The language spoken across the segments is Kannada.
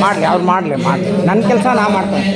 ಮಾಡ್ಲಿ ಅವ್ರು ಮಾಡ್ಲಿ ನನ್ನ ಕೆಲಸ ನಾ ಮಾಡ್ತೇನೆ.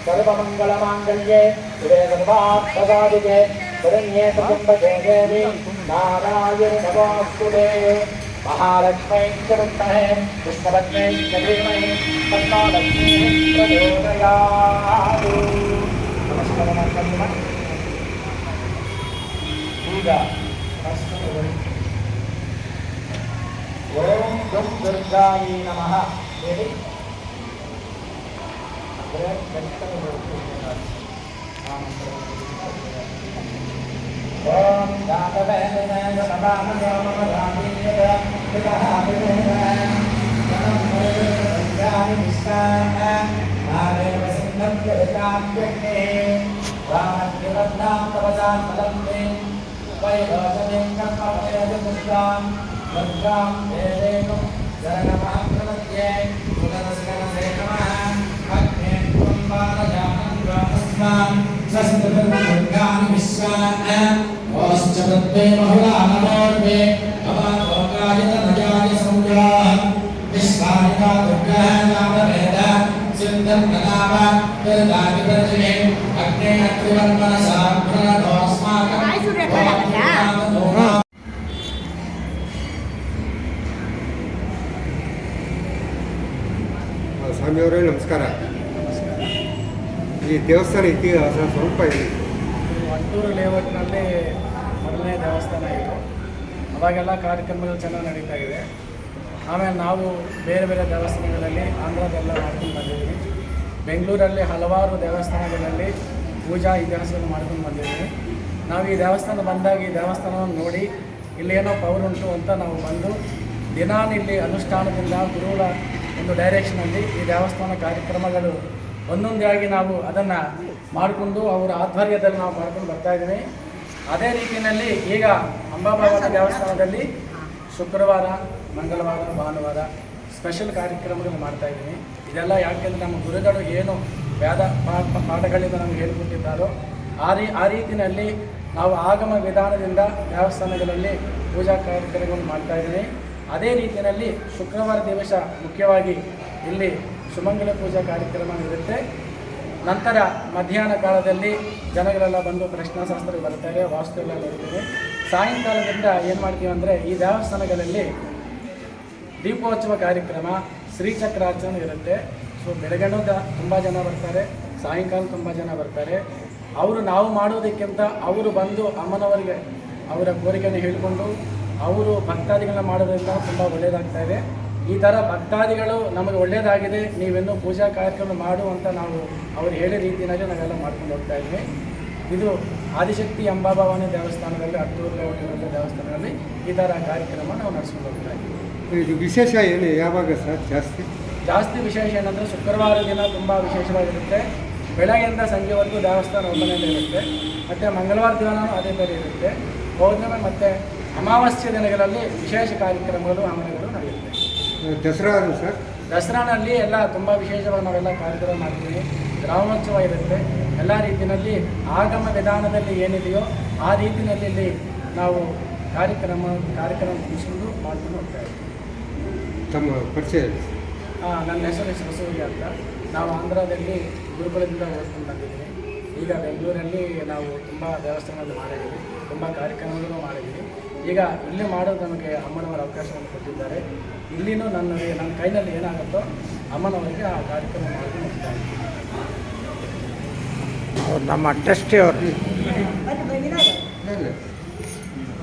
सर्वमंगलमांगल्ये शिवे सर्वार्थसाधिके शरण्ये त्र्यंबके देवी नारायणि नमोस्तुते महालक्ष्मी च विद्महे विष्णुपत्न्यै च धीमहि तन्नो लक्ष्मीः प्रचोदयात्। नमस्कारः ಈಗ ಓಂ ದುಂ ದುರ್ಗಾಯೈ ನಮಃ ಹೇಳಿ ಓಂ ದಾತವೇನ ಸ್ವಾಮಿಯವರೇ ನಮಸ್ಕಾರ. ಈ ದೇವಸ್ಥಾನ ಇತಿಹಾಸ ಸ್ವಲ್ಪ ಇದೆ. ಅಟ್ಟೂರು ಲೇಔಟ್ನಲ್ಲಿ ಮೊದಲನೇ ದೇವಸ್ಥಾನ ಇತ್ತು. ಅವಾಗೆಲ್ಲ ಕಾರ್ಯಕ್ರಮಗಳು ಚೆನ್ನಾಗಿ ನಡೀತಾ ಇದೆ. ಆಮೇಲೆ ನಾವು ಬೇರೆ ಬೇರೆ ದೇವಸ್ಥಾನಗಳಲ್ಲಿ ಆಂಧ್ರದೆಲ್ಲ ಮಾಡ್ಕೊಂಡು ಬಂದಿದ್ದೀವಿ. ಬೆಂಗಳೂರಲ್ಲಿ ಹಲವಾರು ದೇವಸ್ಥಾನಗಳಲ್ಲಿ ಪೂಜಾ ಇತಿಹಾಸವನ್ನು ಮಾಡ್ಕೊಂಡು ಬಂದಿದ್ದೀವಿ. ನಾವು ಈ ದೇವಸ್ಥಾನ ಬಂದಾಗ ಈ ದೇವಸ್ಥಾನವನ್ನು ನೋಡಿ ಇಲ್ಲೇನೋ ಪವರ್ ಉಂಟು ಅಂತ ನಾವು ಬಂದು ದಿನಾನಿಲ್ಲಿ ಅನುಷ್ಠಾನದಿಂದ ಗುರುಗಳ ಒಂದು ಡೈರೆಕ್ಷನಲ್ಲಿ ಈ ದೇವಸ್ಥಾನ ಕಾರ್ಯಕ್ರಮಗಳು ಒಂದೊಂದೇ ಆಗಿ ನಾವು ಅದನ್ನು ಮಾಡಿಕೊಂಡು ಅವರ ಆಧ್ವರ್ಯದಲ್ಲಿ ನಾವು ಮಾಡ್ಕೊಂಡು ಬರ್ತಾಯಿದ್ದೀವಿ. ಅದೇ ರೀತಿಯಲ್ಲಿ ಈಗ ಅಂಬಾಭವಾನಿ ದೇವಸ್ಥಾನದಲ್ಲಿ ಶುಕ್ರವಾರ, ಮಂಗಳವಾರ, ಭಾನುವಾರ ಸ್ಪೆಷಲ್ ಕಾರ್ಯಕ್ರಮಗಳು ಮಾಡ್ತಾಯಿದ್ದೀನಿ. ಇದೆಲ್ಲ ಯಾಕೆಂದರೆ ನಮ್ಮ ಗುರುಗಳು ಏನು ವೇದ ಪಾಠಗಳಿಂದ ನಮಗೆ ಹೇಳಿಕೊಟ್ಟಿದ್ದಾರೋ ಆ ರೀತಿಯಲ್ಲಿ ನಾವು ಆಗಮ ವಿಧಾನದಿಂದ ದೇವಸ್ಥಾನಗಳಲ್ಲಿ ಪೂಜಾ ಕಾರ್ಯಕ್ರಮಗಳನ್ನು ಮಾಡ್ತಾಯಿದ್ದೀನಿ. ಅದೇ ರೀತಿಯಲ್ಲಿ ಶುಕ್ರವಾರ ದಿವಸ ಮುಖ್ಯವಾಗಿ ಇಲ್ಲಿ ಸುಮಂಗಲ ಪೂಜಾ ಕಾರ್ಯಕ್ರಮ ಇರುತ್ತೆ. ನಂತರ ಮಧ್ಯಾಹ್ನ ಕಾಲದಲ್ಲಿ ಜನಗಳೆಲ್ಲ ಬಂದು ಪ್ರಶ್ನಾಶಾಸ್ತ್ರಕ್ಕೆ ಬರ್ತಾರೆ, ವಾಸ್ತು ಎಲ್ಲ ನೋಡ್ತೀವಿ. ಸಾಯಂಕಾಲದಿಂದ ಏನು ಮಾಡ್ತೀವಿ ಅಂದರೆ ಈ ದೇವಸ್ಥಾನಗಳಲ್ಲಿ ದೀಪೋತ್ಸವ ಕಾರ್ಯಕ್ರಮ, ಶ್ರೀಚಕ್ರಾರ್ಚನೆ ಇರುತ್ತೆ. ಸೊ ಬೆಳಗ್ಗೆನೂ ತುಂಬ ಜನ ಬರ್ತಾರೆ, ಸಾಯಂಕಾಲ ತುಂಬ ಜನ ಬರ್ತಾರೆ. ಅವರು ನಾವು ಮಾಡೋದಕ್ಕಿಂತ ಅವರು ಬಂದು ಅಮ್ಮನವರಿಗೆ ಅವರ ಕೋರಿಕೆಯನ್ನು ಹೇಳಿಕೊಂಡು ಅವರು ಭಕ್ತಾದಿಗಳನ್ನ ಮಾಡೋದ್ರಿಂದ ತುಂಬ ಒಳ್ಳೆಯದಾಗ್ತಾಯಿದೆ. ಈ ಥರ ಭಕ್ತಾದಿಗಳು ನಮಗೆ ಒಳ್ಳೆಯದಾಗಿದೆ, ನೀವೆನ್ನೂ ಪೂಜಾ ಕಾರ್ಯಕ್ರಮ ಮಾಡು ಅಂತ ನಾವು ಅವರು ಹೇಳೋ ರೀತಿಯಲ್ಲಿ ನಾವೆಲ್ಲ ಮಾಡ್ಕೊಂಡು ಹೋಗ್ತಾ ಇದ್ವಿ. ಇದು ಆದಿಶಕ್ತಿ ಅಂಬಾಭವಾನಿ ದೇವಸ್ಥಾನದಲ್ಲಿ, ಅಟ್ಟೂರು ಲೇಔಟ್ ದೇವಸ್ಥಾನದಲ್ಲಿ ಈ ಥರ ಕಾರ್ಯಕ್ರಮ ನಾವು ನಡೆಸ್ಕೊಂಡು ಹೋಗ್ತಾ ಇದ್ವಿ. ಇದು ವಿಶೇಷ ಏನು ಯಾವಾಗ ಸರ್ ಜಾಸ್ತಿ ವಿಶೇಷ ಏನಂದರೆ ಶುಕ್ರವಾರ ದಿನ ತುಂಬ ವಿಶೇಷವಾಗಿರುತ್ತೆ. ಬೆಳಗ್ಗೆಯಿಂದ ಸಂಜೆವರೆಗೂ ದೇವಸ್ಥಾನ ಓಪನ್ ಇರುತ್ತೆ. ಮತ್ತು ಮಂಗಳವಾರ ದಿನವೂ ಅದೇ ಥರ ಇರುತ್ತೆ. ಪೌರ್ಣಿಮೆ ಮತ್ತು ಅಮಾವಾಸ್ಯೆ ದಿನಗಳಲ್ಲಿ ವಿಶೇಷ ಕಾರ್ಯಕ್ರಮಗಳು ಹಮ್ಮನಗಳು ನಡೆಯುತ್ತೆ. ದಸರಾ ಸರ್, ದಸರಾನಲ್ಲಿ ಎಲ್ಲ ತುಂಬ ವಿಶೇಷವಾಗಿ ನಾವೆಲ್ಲ ಕಾರ್ಯಕ್ರಮ ಮಾಡ್ತೀವಿ. ಗ್ರಾಮೋತ್ಸವ ಇರುತ್ತೆ. ಎಲ್ಲ ರೀತಿಯಲ್ಲಿ ಆಗಮ ವಿಧಾನದಲ್ಲಿ ಏನಿದೆಯೋ ಆ ರೀತಿಯಲ್ಲಿ ಇಲ್ಲಿ ನಾವು ಕಾರ್ಯಕ್ರಮ ಮುಗಿಸ್ಕೊಂಡು ಮಾಡ್ಕೊಂಡು ಹೋಗ್ತಾ ಇದ್ದೀವಿ. ತಮ್ಮ ಪರಿಚಯ? ನನ್ನ ಹೆಸರು ಸರಸೂರಿ ಅಂತ. ನಾವು ಆಂಧ್ರದಲ್ಲಿ ಗುರುಕುಲದಿಂದ ಓದ್ಕೊಂಡು ಬಂದಿದ್ದೀವಿ. ಈಗ ಬೆಂಗಳೂರಲ್ಲಿ ನಾವು ತುಂಬ ದೇವಸ್ಥಾನಗಳು ಮಾಡಿದ್ದೀವಿ, ತುಂಬ ಕಾರ್ಯಕ್ರಮಗಳು ಮಾಡಿದ್ದೀವಿ. ಈಗ ಇಲ್ಲಿ ಮಾಡೋದು ನಮಗೆ ಅಮ್ಮನವರ ಅವಕಾಶವನ್ನು ಕೊಟ್ಟಿದ್ದಾರೆ. ಇಲ್ಲಿನೂ ನನ್ನ ಕೈನಲ್ಲಿ ಏನಾಗುತ್ತೋ ಅಮ್ಮನವರಿಗೆ ಆ ಕಾರ್ಯಕ್ರಮ ಮಾಡಿ ಹೋಗ್ತಾ ಇದ್ದೀವಿ. ನಮ್ಮ ಟ್ರಸ್ಟಿ ಅವರು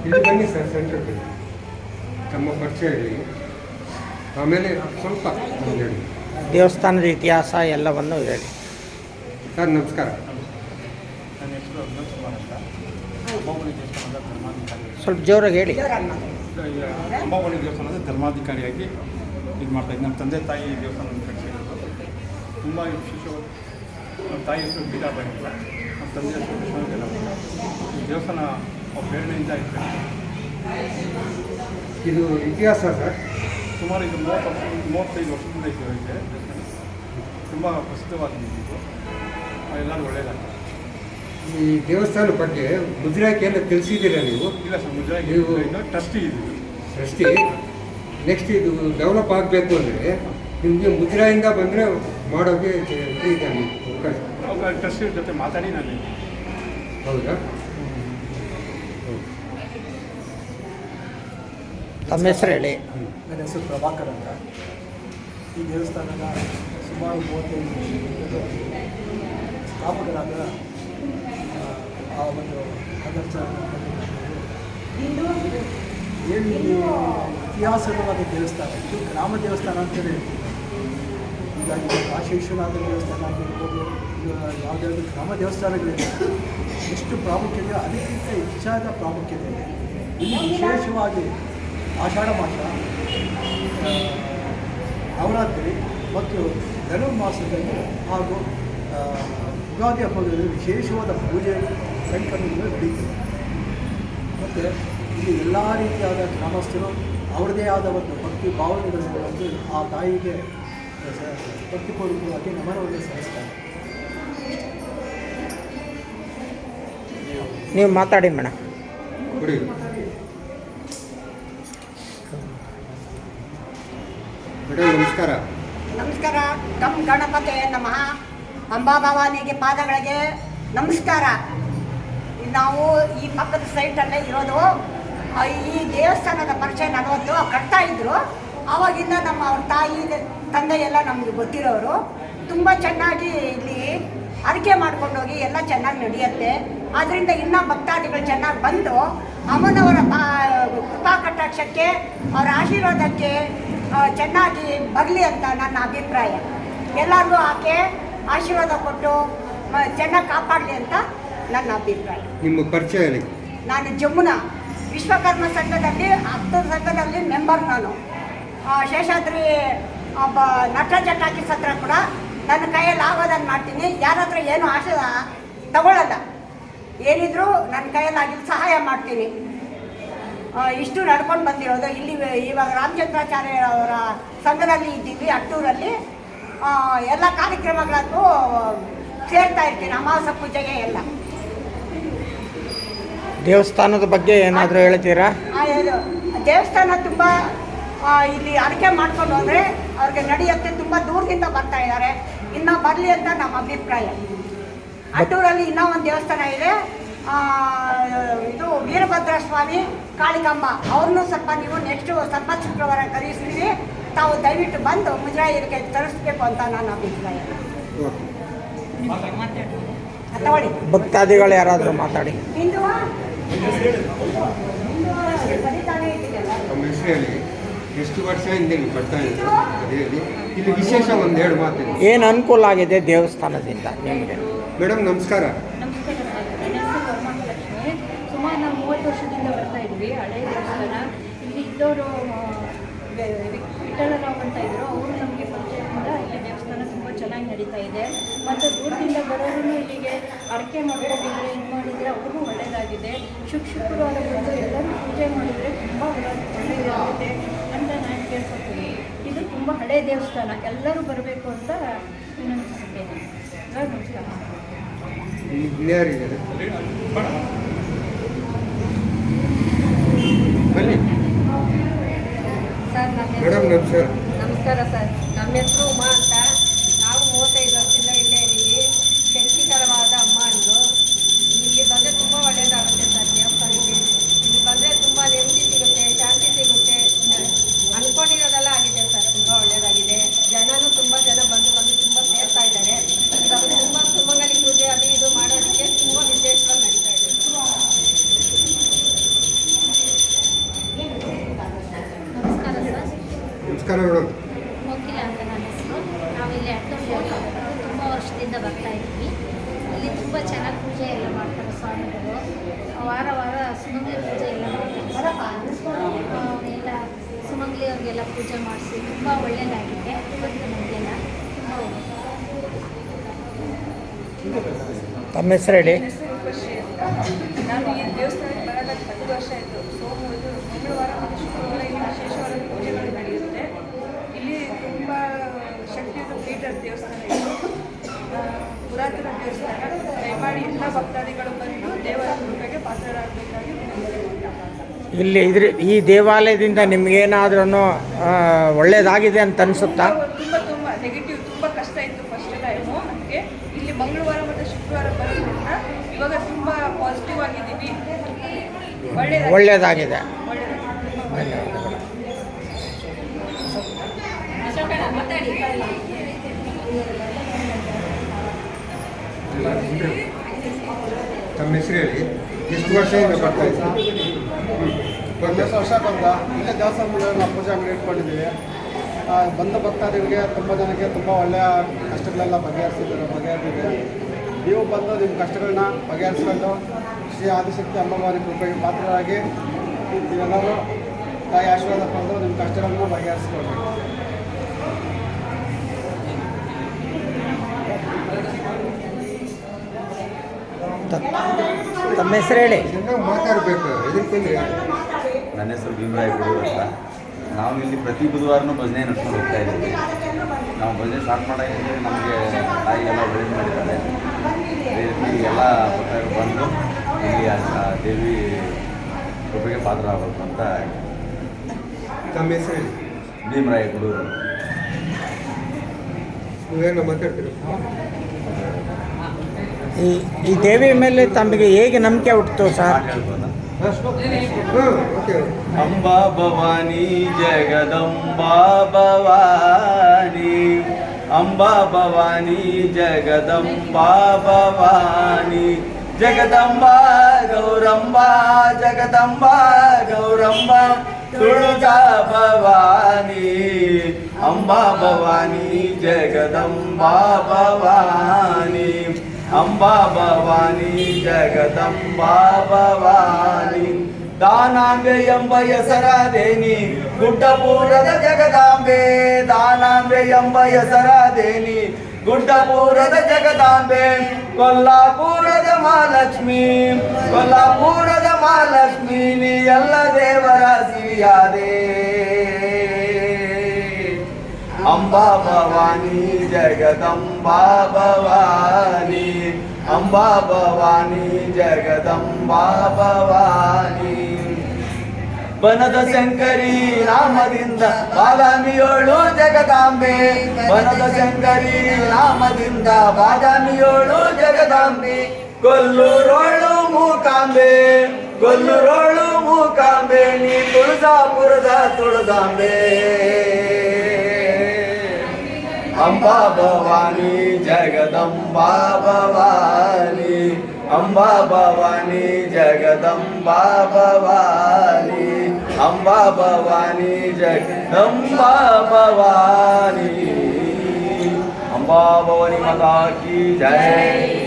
ಇಲ್ಲಿ ಬನ್ನಿ ಸರ್, ಸೆಂಟ್ರಿಗೆ ತಮ್ಮ ಪರಿಚಯ ಹೇಳಿ, ಆಮೇಲೆ ಸ್ವಲ್ಪ ಹೇಳಿ. ದೇವಸ್ಥಾನದ ಇತಿಹಾಸ ಎಲ್ಲವನ್ನು ಹೇಳಿ. ಸರ್ ನಮಸ್ಕಾರ. ನನ್ನ ಹೆಸರು ಅರ್ಜುನ್ ಕುಮಾರ್ ಅಂತ. ಅಂಬಾಭವಾನಿ ದೇವಸ್ಥಾನದ ಧರ್ಮಾಧಿಕಾರಿ. ಸ್ವಲ್ಪ ಜೋರಾಗಿ ಹೇಳಿ. ಅಂಬಾಭವಾನಿ ದೇವಸ್ಥಾನದ ಧರ್ಮಾಧಿಕಾರಿಯಾಗಿ ಇದು ಮಾಡ್ತಾಯಿದ್ದೆ. ನಮ್ಮ ತಂದೆ ತಾಯಿ ದೇವಸ್ಥಾನವನ್ನು ಕಟ್ಟಿಸಿರೋದು ತುಂಬ ವಿಶೇಷವಾಗಿ. ನಮ್ಮ ತಾಯಿ ಹೆಸರು ಗೀತಾಬಾಯಿ ಅಂತ, ನಮ್ಮ ತಂದೆ ಹೆಸರು ಕೃಷ್ಣದೇವ ಅಂತ. ಈ ದೇವಸ್ಥಾನ ಪ್ರೇರಣೆಯಿಂದ ಇತ್ತು. ಇದು ಇತಿಹಾಸ ಸರ್ ಸುಮಾರು ಇದು 35 ವರ್ಷದಿಂದ ಇದೆ. ತುಂಬ ಪ್ರಸಿದ್ಧವಾಗಿದೆ. ಎಲ್ಲರೂ ಒಳ್ಳೆಯದಾಗ್ತದೆ. ಈ ದೇವಸ್ಥಾನ ಬಗ್ಗೆ ಮುದ್ರಾಕಿಯನ್ನು ತಿಳಿಸಿದ್ದೀರಾ ನೀವು? ಇಲ್ಲ ಸರ್, ಮುಜರಾಯಿ ನೀವು ಟ್ರಸ್ಟಿ ಇದು ಟ್ರಸ್ಟಿ. ನೆಕ್ಸ್ಟ್ ಇದು ಡೆವಲಪ್ ಆಗಬೇಕು ಅಂದರೆ ನಿಮಗೆ ಮುದ್ರಾಯಿಂದ ಬಂದರೆ ಮಾಡೋಕ್ಕೆ ಇದೆ ಅವಕಾಶ. ಅವಾಗ ಟ್ರಸ್ಟಿ ಜೊತೆ ಮಾತಾಡಿ ನಾನು. ಹೌದಾ? ತಮ್ಮ ಹೆಸರು ಹೇಳಿ. ನನ್ನ ಹೆಸರು ಪ್ರಭಾಕರ್ ಅಂತ. ಈ ದೇವಸ್ಥಾನದ ಸುಮಾರು 35 ವರ್ಷದ ಸ್ಥಾಪಕರಾದ ಆ ಒಂದು ಆದರ್ಶ ಏನು ಇತಿಹಾಸವಾದ ದೇವಸ್ಥಾನ. ಇದು ಗ್ರಾಮ ದೇವಸ್ಥಾನ ಅಂತಲೇ ಹೇಳ್ತೀವಿ. ಹೀಗಾಗಿ ಕಾಶಿ ವಿಶ್ವನಾಥ ದೇವಸ್ಥಾನ ಆಗಿರ್ಬೋದು, ಯಾವುದಾದ್ರು ಗ್ರಾಮ ದೇವಸ್ಥಾನಗಳಿದೆ. ಎಷ್ಟು ಪ್ರಾಮುಖ್ಯತೆ, ಅದಕ್ಕಿಂತ ಹೆಚ್ಚಾದ ಪ್ರಾಮುಖ್ಯತೆ ಇದೆ. ಇಲ್ಲಿ ವಿಶೇಷವಾಗಿ ಆಷಾಢ ಮಾಸ, ನವರಾತ್ರಿ ಮತ್ತು ಧನುರ್ಮಾಸದಲ್ಲಿ ಹಾಗೂ ಯುಗಾದಿ ಹಬ್ಬಗಳಲ್ಲಿ ವಿಶೇಷವಾದ ಪೂಜೆ ಕೈಂಕರ್ಯಗಳು ನಡೀತದೆ. ಮತ್ತು ಇಲ್ಲಿ ಎಲ್ಲ ರೀತಿಯಾದ ಗ್ರಾಮಸ್ಥರು ಅವರದೇ ಆದ ಒಂದು ಭಕ್ತಿ ಭಾವನೆಗಳನ್ನು ಬಂದು ಆ ತಾಯಿಗೆ ಭಕ್ತಿಪೂರ್ವಕವಾಗಿ ನಮನವನ್ನು ಸಲ್ಲಿಸ್ತಾರೆ. ನೀವು ಮಾತಾಡಿ ಮೇಡಮ್. ಕೊಡಿ. ಮೇಡಮ್ ನಮಸ್ಕಾರ. ನಮಸ್ಕಾರ. ಗಂ ಗಣಪತೆ ನಮಃ. ಅಂಬಾಭವಾನಿಗೆ ಪಾದಗಳಿಗೆ ನಮಸ್ಕಾರ. ನಾವು ಈ ಪಕ್ಕದ ಸೈಟಲ್ಲೇ ಇರೋದು. ಈ ದೇವಸ್ಥಾನದ ಪರಿಚಯ 40 ಕಟ್ತಾ ಇದ್ರು. ಆವಾಗಿಂದ ನಮ್ಮ ಅವ್ರ ತಾಯಿ ತಂದೆ ಎಲ್ಲ ನಮಗೆ ಗೊತ್ತಿರೋರು. ತುಂಬ ಚೆನ್ನಾಗಿ ಇಲ್ಲಿ ಅರಿಕೆ ಮಾಡ್ಕೊಂಡೋಗಿ ಎಲ್ಲ ಚೆನ್ನಾಗಿ ನಡೆಯುತ್ತೆ. ಆದ್ದರಿಂದ ಇನ್ನೂ ಭಕ್ತಾದಿಗಳು ಚೆನ್ನಾಗಿ ಬಂದು ಅಮ್ಮನವರ ಕೃಪಾ ಕಟಾಕ್ಷಕ್ಕೆ ಅವರ ಆಶೀರ್ವಾದಕ್ಕೆ ಚೆನ್ನಾಗಿ ಬರಲಿ ಅಂತ ನನ್ನ ಅಭಿಪ್ರಾಯ. ಎಲ್ಲರಿಗೂ ಆಕೆ ಆಶೀರ್ವಾದ ಕೊಟ್ಟು ಚೆನ್ನಾಗಿ ಕಾಪಾಡಲಿ ಅಂತ ನನ್ನ ಅಭಿಪ್ರಾಯ. ನಿಮ್ಮ ಪರಿಚಯ ಹೇಳಿ. ನಾನು ಜಮ್ಮುನ ವಿಶ್ವಕರ್ಮ ಸಂಘದಲ್ಲಿ 10 ಸಂಘದಲ್ಲಿ ಮೆಂಬರ್. ನಾನು ಶೇಷಾದ್ರಿ ನಟಜಟಾಕಿ ಸತ್ರ ಕೂಡ ನನ್ನ ಕೈಯಲ್ಲಿ ಆಗೋದನ್ನು ಮಾಡ್ತೀನಿ. ಯಾರ ಹತ್ರ ಏನು ಆಶೆ ತಗೊಳ್ಳಲ್ಲ. ಏನಿದ್ರು ನನ್ನ ಕೈಯಲ್ಲಿ ಆಗಿದ್ದು ಸಹಾಯ ಮಾಡ್ತೀನಿ. ಇಷ್ಟು ನಡ್ಕೊಂಡು ಬಂದಿರೋದು. ಇಲ್ಲಿ ಇವಾಗ ರಾಮಚಂದ್ರಾಚಾರ್ಯ ಅವರ ಸಂಘದಲ್ಲಿ ಇದ್ದೀವಿ ಅಟ್ಟೂರಲ್ಲಿ. ಎಲ್ಲ ಕಾರ್ಯಕ್ರಮಗಳಲ್ಲೂ ಸೇರ್ತಾ ಇರ್ತೀನಿ, ಅಮಾವಾಸ್ಯ ಪೂಜೆಗೆ ಎಲ್ಲ. ದೇವಸ್ಥಾನದ ಬಗ್ಗೆ ಏನಾದರೂ ಹೇಳ್ತೀರಾ? ದೇವಸ್ಥಾನ ತುಂಬ ಇಲ್ಲಿ ಅರಿಕೆ ಮಾಡ್ಕೊಂಡು ಹೋದರೆ ಅವ್ರಿಗೆ ನಡೆಯುತ್ತೆ. ತುಂಬ ದೂರದಿಂದ ಬರ್ತಾ ಇದ್ದಾರೆ. ಇನ್ನೂ ಬರಲಿ ಅಂತ ನಮ್ಮ ಅಭಿಪ್ರಾಯ. ಅಟ್ಟೂರಲ್ಲಿ ಇನ್ನೂ ಒಂದು ದೇವಸ್ಥಾನ ಇದೆ. ಇದು ವೀರಭದ್ರ ಸ್ವಾಮಿ ಕಾಳಿಕಾಂಬ. ಅವ್ರನ್ನೂ ಸ್ವಲ್ಪ ನೀವು ನೆಕ್ಸ್ಟು ಸ್ವಲ್ಪ ಶುಕ್ರವಾರ ಕರೆಸ್ತೀವಿ. ತಾವು ದಯವಿಟ್ಟು ಬಂದು ಮುಜರಾಯಿಗೆ ತರಿಸ್ಬೇಕು ಅಂತ ನನ್ನ ಅಭಿಪ್ರಾಯ. ತಗೊಳ್ಳಿ. ಭಕ್ತಾದಿಗಳು ಯಾರಾದರೂ ಮಾತಾಡಿ. ಇಂದು ನಮ್ಮ ಹೆಸರು ಹೇಳಿ. ಎಷ್ಟು ವರ್ಷದಿಂದ ಇಲ್ಲಿ ಬರ್ತಾ ಇದ್ದೀವಿ ಅದೇ ಹೇಳಿ. ಇಲ್ಲಿ ವಿಶೇಷ ಒಂದೆರಡು ಮಾತಿದೆ. ಏನು ಅನುಕೂಲ ಆಗಿದೆ ದೇವಸ್ಥಾನದಿಂದ ನಿಮಗೆ? ಮೇಡಮ್ ನಮಸ್ಕಾರ. ನಮಸ್ಕಾರ ಸರ್, ನನ್ನ ಹೆಸರು ವರ್ಮಾಲಕ್ಷ್ಮಿ. ಸುಮಾರು ನಾವು 30 ವರ್ಷದಿಂದ ಬರ್ತಾ ಇದ್ವಿ. ಹಳೆಯ ದೇವಸ್ಥಾನ. ಇಲ್ಲಿ ಇದ್ದವರು ವಿಠಲರಾವ್ ಅಂತ ಇದ್ದರು. ಅವರು ನಮಗೆ ಪರಿಚಯದಿಂದ ಇಲ್ಲಿ ದೇವಸ್ಥಾನ ತುಂಬ ಚೆನ್ನಾಗಿ ನಡೀತಾ ಇದೆ. ಮತ್ತು ದೂರದಿಂದ ಬರೋರು ಇಲ್ಲಿಗೆ ಅರಕೆ ಮಾಡ್ಕೊಂಡಿದ್ರೆ ಇದು ಮಾಡಿದರೆ ಅವ್ರಿಗೂ ಒಳ್ಳೆಯದಾಗಿದೆ. ಶುಕ್ರವಾರ ಬಂದು ಎಲ್ಲರೂ ಪೂಜೆ ಮಾಡಿದರೆ ತುಂಬ ಒಳ್ಳೆಯದಾಗುತ್ತೆ ಅಂತ ನಾನು ಕೇಳ್ಕೊತೀನಿ. ಇದು ತುಂಬ ಹಳೆಯ ದೇವಸ್ಥಾನ, ಎಲ್ಲರೂ ಬರಬೇಕು ಅಂತ ವಿನಂತಿಸುತ್ತೇನೆ. ನಮಸ್ಕಾರ. ಇನ್ಯಾರಿದ್ದಾರೆ ಬನ್ನಿ ಸರ್. ಮೇಡಮ್ ನಮಸ್ಕಾರ. ನಮಸ್ಕಾರ ಸರ್. ನಮ್ಮ ಹೆಸರು ಉಮಾ ಅಂತ. ನಾವು 35 ವರ್ಷದಿಂದ ಇಲ್ಲೇ ಇದ್ದೀವಿ. ಶಕ್ತಿಕರವಾದ ಅಮ್ಮ ಅಂದರು. ಇಲ್ಲಿ ಬಂದರೆ ತುಂಬ ಒಳ್ಳೆಯದಾಗುತ್ತೆ ಸರ್. ದೇವಸ್ಥಾನಕ್ಕೆ ಇಲ್ಲಿ ಬಂದರೆ ತುಂಬ ನೆಮ್ಮದಿ ಸಿಗುತ್ತೆ, ಶಾಂತಿ ಸಿಗುತ್ತೆ. ಅಂದ್ಕೊಂಡಿರೋದೆಲ್ಲ ಆಗಿದೆ ಸರ್. ತುಂಬ ಒಳ್ಳೆಯದಾಗಿದೆ. ಜನನೂ ತುಂಬ ಜನ ಬಂದು ತುಂಬ ಸೇರ್ತಾ ಇದ್ದಾರೆ. ಇವಾಗ ತುಂಬ ಸುಮಂಗಲಿ ಪೂಜೆ ಅದು ಇದು ಮಾಡೋದಕ್ಕೆ ತುಂಬ ವಿಶೇಷವಾಗಿ ನಡೀತಾ ಇದೆ. ನಮಸ್ಕಾರ ಸರ್. ನಮಸ್ಕಾರ ಮೇಡಮ್. ಮುಖಿಲ ಅಂತ ನನ್ನ ಹೆಸರು. ನಾವಿಲ್ಲಿ ಅಟ್ಟೂರು ತುಂಬ ವರ್ಷದಿಂದ ಬರ್ತಾ ಇದ್ವಿ. ಇಲ್ಲಿ ತುಂಬ ಚೆನ್ನಾಗಿ ಪೂಜೆ ಎಲ್ಲ ಮಾಡ್ತಾರೆ ಸ್ವಾಮಿಗಳು. ವಾರ ವಾರ ಸುಮಂಗಲಿ ಪೂಜೆ ಎಲ್ಲ ಮಾಡ್ತಾರೆ. ಎಲ್ಲ ಸುಮಂಗಲಿ ಅವ್ರಿಗೆಲ್ಲ ಪೂಜೆ ಮಾಡಿಸಿ ತುಂಬ ಒಳ್ಳೆಯದಾಗಿದೆ. ಇವತ್ತು ನಮಗೆಲ್ಲ ತುಂಬ ಒಳ್ಳೆಯದು. ತಮ್ಮ ಹೆಸರು ಹೇಳಿ. ನಾನು ಈ ದೇವಸ್ಥಾನಕ್ಕೆ ಬರೋದ 10 ವರ್ಷ ಆಯಿತು. ಮಂಗಳವಾರ ಮತ್ತು ಶುಕ್ರವಾರ ಇಲ್ಲಿ ವಿಶೇಷವಾದ ಪೂಜೆಗಳು ನಡೆಯುತ್ತೆ. ಇಲ್ಲಿ ತುಂಬ ಶಕ್ತಿಯುತ ಪೀಠ ದೇವಸ್ಥಾನ ಇದು. ಪುರಾತನ ದೇವಸ್ಥಾನ. ದಯಮಾಡಿ ಎಲ್ಲ ಭಕ್ತಾದಿಗಳು ಬಂದು ದೇವರ ಕೃಪೆಗೆ ಪಾತ್ರರಾಗಬೇಕಾಗಿ ಇಲ್ಲಿ ಈ ದೇವಾಲಯದಿಂದ ನಿಮಗೇನಾದ್ರೂ ಒಳ್ಳೆಯದಾಗಿದೆ ಅಂತ ಅನಿಸುತ್ತಾ? ತುಂಬ ನೆಗೆಟಿವ್, ತುಂಬ ಕಷ್ಟ ಇತ್ತು ಫಸ್ಟ್ ಟೈಮು. ನನಗೆ ಇಲ್ಲಿ ಮಂಗಳವಾರ ಮತ್ತು ಶುಕ್ರವಾರ ಬರೋದ್ರಿಂದ ಇವಾಗ ತುಂಬ ಪಾಸಿಟಿವ್ ಆಗಿದ್ದೀವಿ. ಒಳ್ಳೆಯದಾಗಿದೆ. ತಮ್ಮ ಹೆಸರು ಹೇಳಿ. ಎಷ್ಟು ವರ್ಷದಿಂದ ಬರ್ತಾ ಇದ್ದೀವಿ? 10 ವರ್ಷ ಬಂದ. ಇಲ್ಲೇ ದೇವಸ್ಥಾನದಲ್ಲಿ ನಾವು ಪೂಜೆ ಅಂಗಡಿ ಇಟ್ಕೊಂಡಿದ್ದೀವಿ. ಬಂದ ಭಕ್ತಾದಿಗಳಿಗೆ ತುಂಬ ಜನಕ್ಕೆ ತುಂಬ ಒಳ್ಳೆಯ ಕಷ್ಟಗಳೆಲ್ಲ ಬಗೆಹರಿದಿದೆ. ನೀವು ಬಂದು ನಿಮ್ಮ ಕಷ್ಟಗಳನ್ನ ಬಗೆಹರಿಸ್ಕೊಂಡು ಶ್ರೀ ಆದಿಶಕ್ತಿ ಅಮ್ಮವಾರಿ ಕೃಪೆಗೆ ಪಾತ್ರರಾಗಿ ನೀವೆಲ್ಲರೂ ತಾಯಿ ಆಶೀರ್ವಾದ ಪಡೆದು ನಿಮ್ಮ ಕಷ್ಟಗಳನ್ನು ಬಗೆಹರಿಸ್ಕೊಳ್ಳಿ. ತಮ್ಮ ಹೆಸರು ಹೇಳಿ. ಚೆನ್ನಾಗಿ ಮಾತಾಡಬೇಕು. ಎದುರ್ಕೊಂಡ್ರೆ ನನ್ನ ಹೆಸರು ಭೀಮರಾಯ ಗುರು ಅಂತ. ನಾವು ಇಲ್ಲಿ ಪ್ರತಿ ಬುಧವಾರನೂ ಭಜನೆ ನಡ್ಸ್ಕೊಂಡು ಹೋಗ್ತಾ ಇದ್ದೀವಿ. ನಾವು ಭಜನೆ ಸ್ಟಾರ್ಟ್ ಮಾಡೋಕ್ಕೆ ನಮಗೆ ತಾಯಿಗೆಲ್ಲ ಒಳ್ಳೇದು ಮಾಡಿದ್ದಾರೆ. ಅದೇ ರೀತಿ ಎಲ್ಲ ಭಕ್ತರು ಬಂದು ಇಲ್ಲಿ ಆ ದೇವಿ ಕೃಪೆಗೆ ಪಾತ್ರ ಆಗಬೇಕು ಅಂತ. ತಮ್ಮ ಹೆಸರು ಹೇಳಿ. ಭೀಮರಾಯ ಗುರು. ನೀವೇನೋ ಮಾತಾಡ್ತೀರಿ? ಈ ದೇವಿ ಮೇಲೆ ತಮಗೆ ಹೇಗೆ ನಂಬಿಕೆ ಹುಟ್ಟಿತು ಸರ್? ಹೇಳ್ಬೋದಾ? ಓಕೆ. ಅಂಬಾ ಭವಾನಿ ಜಗದಂಬಾ ಭವಾನಿ, ಅಂಬಾ ಭವಾನಿ ಜಗದಂಬಾ ಭವಾನಿ, ಜಗದಂಬಾ ಗೌರಂಬಾ, ಜಗದಂಬಾ ಗೌರಂಬಾ, ತುಳಜಾ ಭವಾನಿ, ಅಂಬಾ ಭವಾನಿ ಜಗದಂಬಾ ಭವಾನಿ, ಅಂಬಾ ಭವಾನಿ ಜಗದಂಬಾ ಭವಾನಿ. ದಾನಾಂಬೆ ಎಂಬ ಹೆಸರಾದೇನಿ ಗುಡ್ಡಪುರದ ಜಗದಾಂಬೆ, ದಾನಾಂಬೆ ಎಂಬ ಹೆಸರಾದೇನಿ ಗುಡ್ಡಪುರದ ಜಗದಾಂಬೆ, ಕೊಲ್ಲಾಪುರದ ಮಹಾಲಕ್ಷ್ಮಿ, ಕೊಲ್ಲಾಪುರದ ಮಹಾಲಕ್ಷ್ಮಿ, ನೀ ಎಲ್ಲ ದೇವರ ಸಿರಿಯಾದೆ. ಅಂಬಾ ಭವಾನಿ ಜಗದಂಬಾ ಭವಾನಿ, ಅಂಬಾ ಭವಾನಿ ಜಗದಂಬಾ ಭವಾನಿ. ಬನದ ಶಂಕರಿ ನಾಮದಿಂದ ಬಾದಾಮಿಯೋಳು ಜಗದಾಂಬೆ, ಬನದ ಶಂಕರಿ ನಾಮದಿಂದ ಬಾದಾಮಿಯೋಳು ಜಗದಾಂಬೆ, ಕೊಲ್ಲೂರೋಳು ಮೂಕಾಂಬೆ, ಕೊಲ್ಲೂರೋಳು ಮೂಕಾಂಬೆ, ನೀ ತುಳಜಾಪುರದ ತುಳಜಾಂಬೆ. ಅಂಬಾ ಭವಾನಿ ಜಗದಂಬಾ ಭವಾನಿ, ಅಂಬಾ ಭವಾನಿ ಜಗದಂಬಾ ಭವಾನಿ, ಅಂಬಾ ಭವಾನಿ ಜಗದಂಬಾ ಭವಾನಿ. ಅಂಬಾ ಭವಾನಿ ಮಾತಾ ಕಿ ಜೈ.